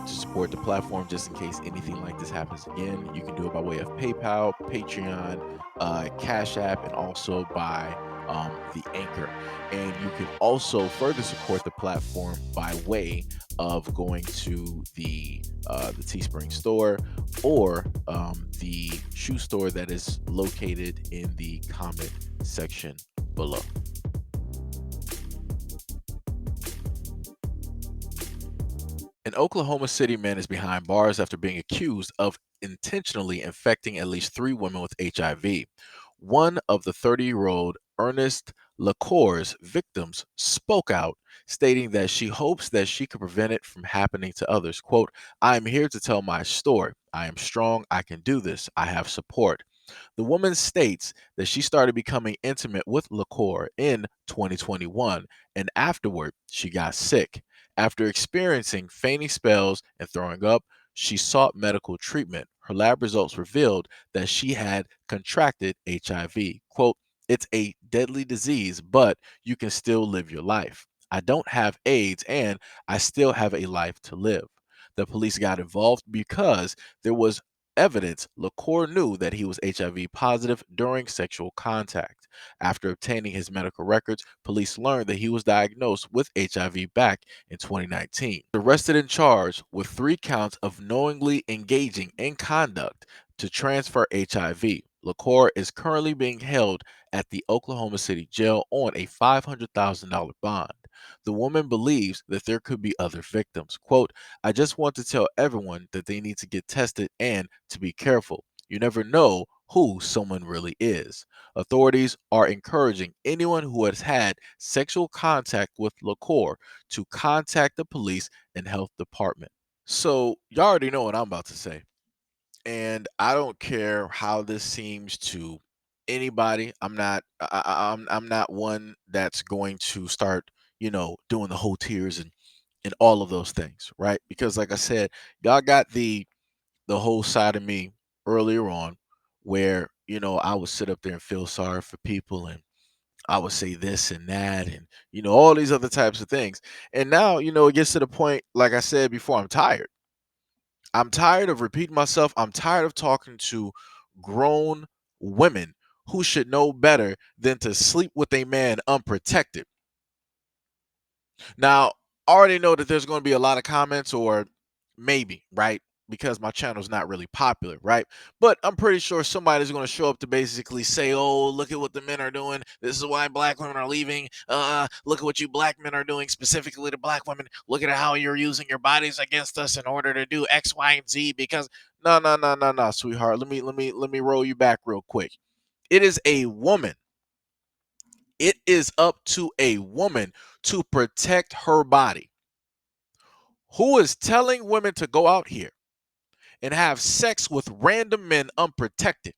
to support the platform just in case anything like this happens again, you can do it by way of PayPal, Patreon, Cash App, and also by the Anchor. And you can also further support the platform by way of going to the Teespring store or the shoe store that is located in the comment section below. An Oklahoma City man is behind bars after being accused of intentionally infecting at least 3 women with HIV. One of the 30-year-old Ernest LaCour's victims spoke out, stating that she hopes that she could prevent it from happening to others. Quote, "I am here to tell my story. I am strong. I can do this. I have support." The woman states that she started becoming intimate with LaCour in 2021, and afterward, she got sick. After experiencing fainting spells and throwing up, she sought medical treatment. Her lab results revealed that she had contracted HIV. Quote, "It's a deadly disease, but you can still live your life. I don't have AIDS and I still have a life to live." The police got involved because there was evidence LaCour knew that he was HIV positive during sexual contact. After obtaining his medical records, police learned that he was diagnosed with HIV back in 2019. Arrested and charged with 3 counts of knowingly engaging in conduct to transfer HIV. LaCour is currently being held at the Oklahoma City jail on a $500,000 bond. The woman believes that there could be other victims. Quote, "I just want to tell everyone that they need to get tested and to be careful. You never know who someone really is." Authorities are encouraging anyone who has had sexual contact with LaCour to contact the police and health department. So, y'all already know what I'm about to say. And I don't care how this seems to anybody. I'm not one that's going to start, doing the whole tears and all of those things, right? Because like I said, y'all got the whole side of me earlier on where, I would sit up there and feel sorry for people and I would say this and that and all these other types of things. And now, it gets to the point, like I said before, I'm tired. I'm tired of repeating myself. I'm tired of talking to grown women who should know better than to sleep with a man unprotected. Now, I already know that there's going to be a lot of comments, or maybe, right? Because my channel's not really popular, right? But I'm pretty sure somebody's going to show up to basically say, "Oh, look at what the men are doing. This is why black women are leaving. Look at what you black men are doing, specifically to black women. Look at how you're using your bodies against us in order to do X, Y, and Z." Because no, no, no, no, no, sweetheart. Let me roll you back real quick. It is a woman. It is up to a woman to protect her body. Who is telling women to go out here and have sex with random men unprotected?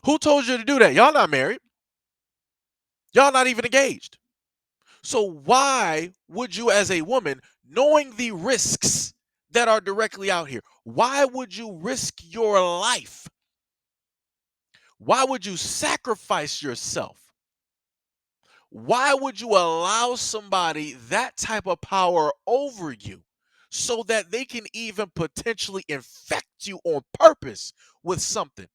Who told you to do that? Y'all not married. Y'all not even engaged. So why would you, as a woman, knowing the risks that are directly out here, why would you risk your life? Why would you sacrifice yourself? Why would you allow somebody that type of power over you so that they can even potentially infect you on purpose with something?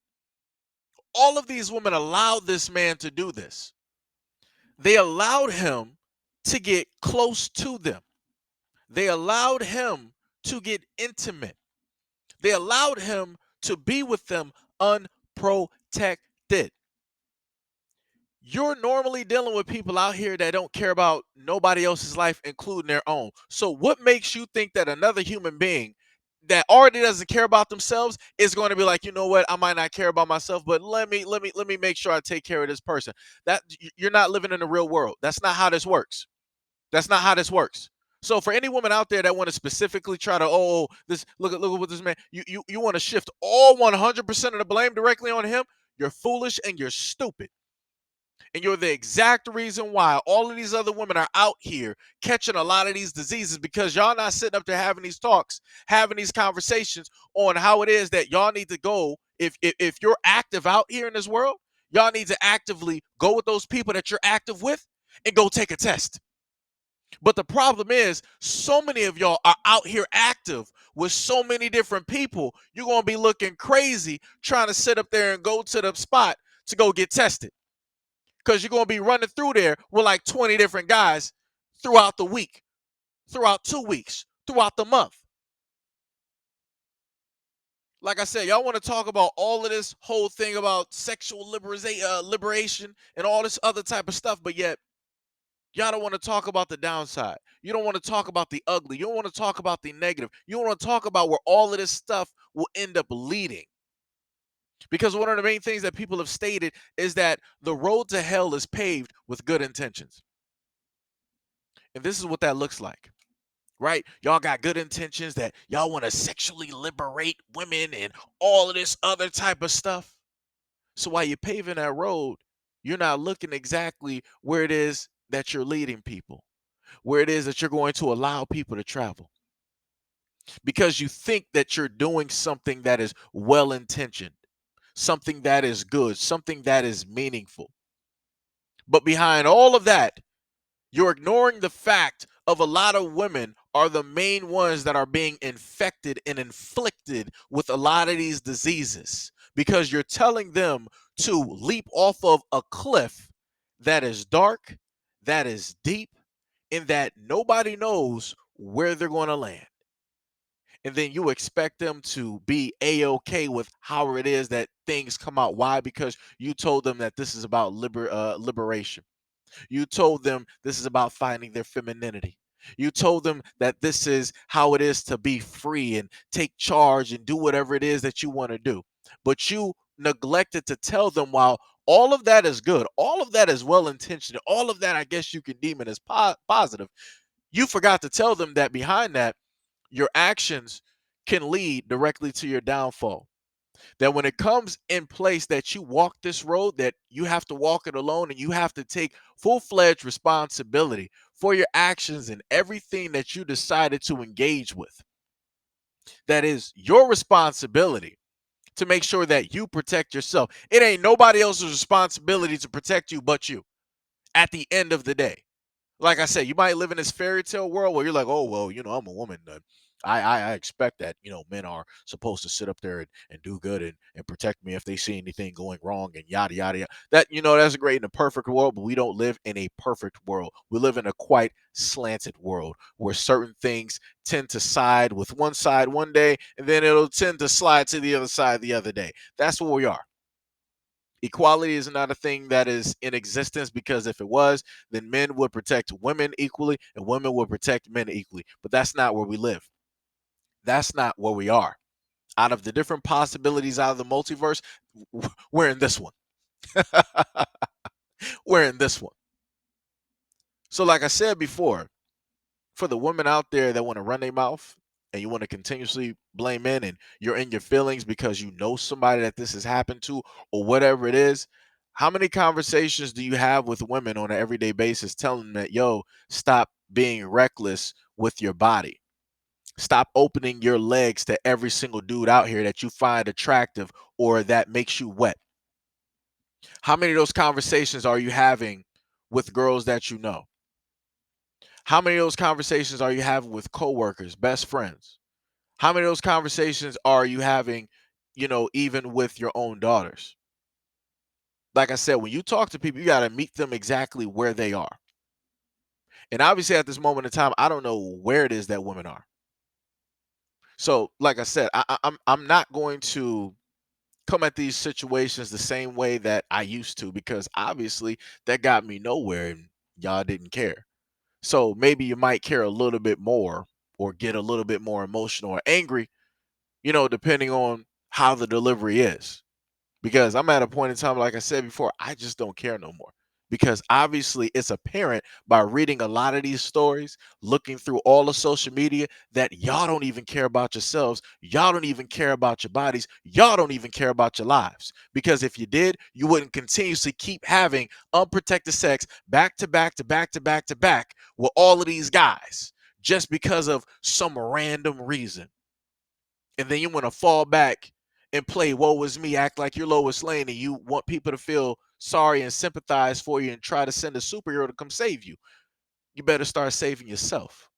All of these women allowed this man to do this. They allowed him to get close to them. They allowed him to get intimate. They allowed him to be with them unprotected. You're normally dealing with people out here that don't care about nobody else's life, including their own. So what makes you think that another human being that already doesn't care about themselves is going to be like, "You know what, I might not care about myself, but let me make sure I take care of this person"? That you're not living in the real world. That's not how this works. That's not how this works. So for any woman out there that want to specifically try to, this, look at what this man, you want to shift all 100% of the blame directly on him, you're foolish and you're stupid. And you're the exact reason why all of these other women are out here catching a lot of these diseases, because y'all not sitting up there having these talks, having these conversations on how it is that y'all need to go. If you're active out here in this world, y'all need to actively go with those people that you're active with and go take a test. But the problem is, so many of y'all are out here active with so many different people. You're going to be looking crazy trying to sit up there and go to the spot to go get tested because you're going to be running through there with like 20 different guys throughout the week, throughout 2 weeks, throughout the month. Like I said, y'all want to talk about all of this whole thing about sexual liberation and all this other type of stuff, but yet y'all don't want to talk about the downside. You don't want to talk about the ugly. You don't want to talk about the negative. You don't want to talk about where all of this stuff will end up leading. Because one of the main things that people have stated is that the road to hell is paved with good intentions. And this is what that looks like, right? Y'all got good intentions that y'all want to sexually liberate women and all of this other type of stuff. So while you're paving that road, you're not looking exactly where it is that you're leading people, where it is that you're going to allow people to travel. Because you think that you're doing something that is well intentioned, something that is good, something that is meaningful. But behind all of that, you're ignoring the fact of a lot of women are the main ones that are being infected and inflicted with a lot of these diseases because you're telling them to leap off of a cliff that is dark, that is deep, and that nobody knows where they're going to land. And then you expect them to be a-okay with how it is that things come out. Why? Because you told them that this is about liberation. You told them this is about finding their femininity. You told them that this is how it is to be free and take charge and do whatever it is that you want to do. But you neglected to tell them, while all of that is good, all of that is well intentioned, all of that I guess you can deem it as positive, you forgot to tell them that behind that, your actions can lead directly to your downfall. That when it comes in place that you walk this road, that you have to walk it alone and you have to take full-fledged responsibility for your actions and everything that you decided to engage with. That is your responsibility to make sure that you protect yourself. It ain't nobody else's responsibility to protect you but you at the end of the day. Like I said, you might live in this fairy tale world where you're like, oh well, I'm a woman. I expect that men are supposed to sit up there and do good and protect me if they see anything going wrong and yada yada yada. That that's great in a perfect world, but we don't live in a perfect world. We live in a quite slanted world where certain things tend to side with one side one day, and then it'll tend to slide to the other side the other day. That's what we are. Equality is not a thing that is in existence, because if it was, then men would protect women equally and women would protect men equally. But that's not where we live. That's not where we are. Out of the different possibilities out of the multiverse, we're in this one. We're in this one. So, like I said before, for the women out there that want to run their mouth and you want to continuously blame men and you're in your feelings because you know somebody that this has happened to or whatever it is, how many conversations do you have with women on an everyday basis telling them that, yo, stop being reckless with your body? Stop opening your legs to every single dude out here that you find attractive or that makes you wet. How many of those conversations are you having with girls that you know? How many of those conversations are you having with coworkers, best friends? How many of those conversations are you having, even with your own daughters? Like I said, when you talk to people, you got to meet them exactly where they are. And obviously, at this moment in time, I don't know where it is that women are. So, like I said, I'm not going to come at these situations the same way that I used to, because obviously that got me nowhere and y'all didn't care. So maybe you might care a little bit more or get a little bit more emotional or angry, depending on how the delivery is. Because I'm at a point in time, like I said before, I just don't care no more. Because obviously it's apparent by reading a lot of these stories, looking through all the social media, that y'all don't even care about yourselves. Y'all don't even care about your bodies. Y'all don't even care about your lives. Because if you did, you wouldn't continuously keep having unprotected sex back to back to back to back to back with all of these guys just because of some random reason. And then you want to fall back and play woe is me, act like you're Lois Lane, and you want people to feel sorry and sympathize for you and try to send a superhero to come save you. you better start saving yourself.